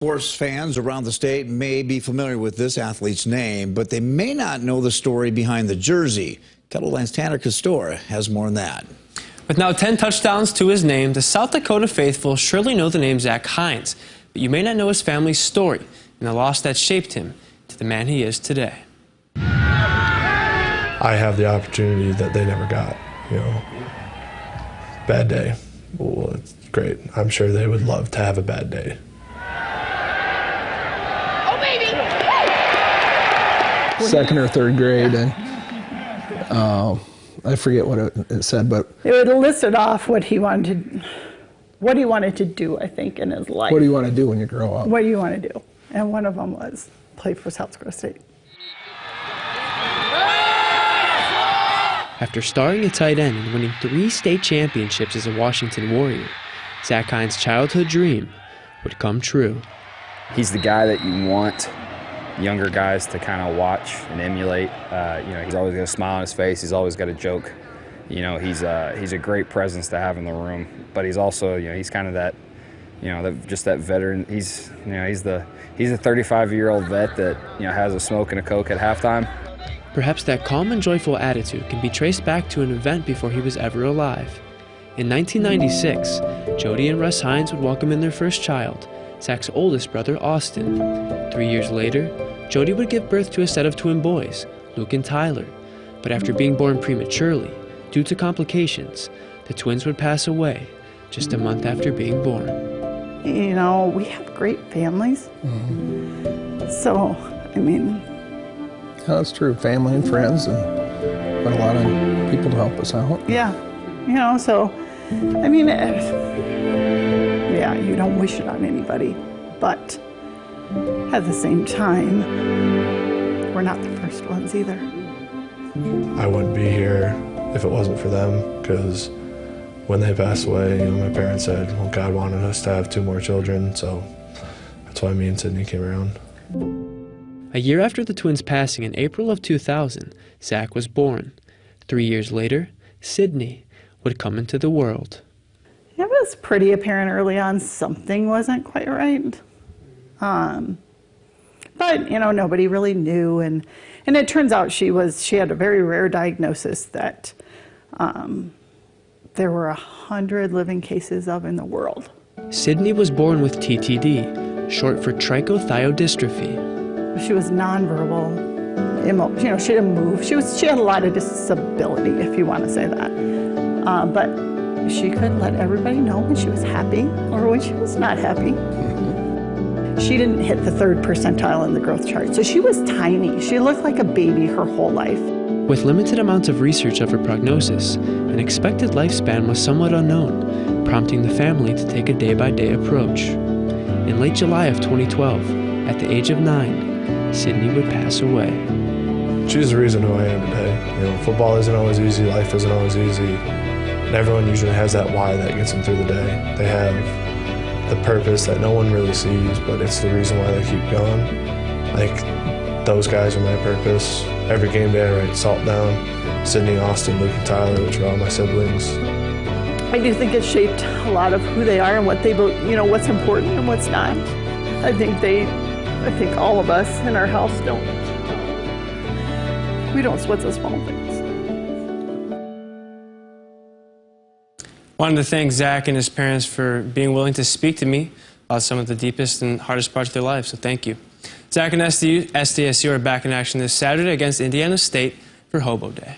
Sports fans around the state may be familiar with this athlete's name, but they may not know the story behind the jersey. Kettleland's Tanner Castor has more on that. With now 10 touchdowns to his name, the South Dakota faithful surely know the name Zach Heins, but you may not know his family's story and the loss that shaped him to the man he is today. I have the opportunity that they never got, Bad day. Well, it's great. I'm sure they would love to have a bad day. Second or third grade, and I forget what it said, but it would have listed off what he wanted to do, I think, in his life. What do you want to do when you grow up? What do you want to do? And one of them was play for South Dakota State. After starting at tight end and winning 3 state championships as a Washington Warrior, Zach Heins' childhood dream would come true. He's the guy that you want younger guys to kind of watch and emulate. He's always got a smile on his face. He's always got a joke. He's a great presence to have in the room. But he's also, he's kind of that, just that veteran. He's the 35-year-old vet that has a smoke and a Coke at halftime. Perhaps that calm and joyful attitude can be traced back to an event before he was ever alive. In 1996, Jody and Russ Heins would welcome in their first child, Zach's oldest brother, Austin. 3 years later, Jody would give birth to a set of twin boys, Luke and Tyler. But after being born prematurely, due to complications, the twins would pass away just a month after being born. We have great families. So, that's true. Family and friends, and a lot of people to help us out. Yeah, yeah, you don't wish it on anybody, but at the same time, we're not the first ones either. I wouldn't be here if it wasn't for them, because when they passed away, my parents said, well, God wanted us to have 2 more children, so that's why me and Sydney came around. A year after the twins' passing in April of 2000, Zach was born. 3 years later, Sydney would come into the world. It was pretty apparent early on something wasn't quite right. But, nobody really knew. And it turns out she had a very rare diagnosis that there were 100 living cases of in the world. Sydney was born with TTD, short for trichothiodystrophy. She was nonverbal, she didn't move. She had a lot of disability, if you want to say that. But she could let everybody know when she was happy or when she was not happy. She didn't hit the 3rd percentile in the growth chart, so she was tiny. She looked like a baby her whole life. With limited amounts of research of her prognosis, an expected lifespan was somewhat unknown, prompting the family to take a day-by-day approach. In late July of 2012, at the age of 9, Sydney would pass away. She's the reason who I am today. Football isn't always easy, life isn't always easy, and everyone usually has that why that gets them through the day. They have the purpose that no one really sees, but it's the reason why they keep going. Those guys are my purpose. Every game day I write Salt down, Sydney, Austin, Luke, and Tyler, which are all my siblings. I do think it shaped a lot of who they are and what they, what's important and what's not. I think all of us in our house we don't sweat the small things. Wanted to thank Zach and his parents for being willing to speak to me about some of the deepest and hardest parts of their lives, so thank you. Zach and SDSU are back in action this Saturday against Indiana State for Hobo Day.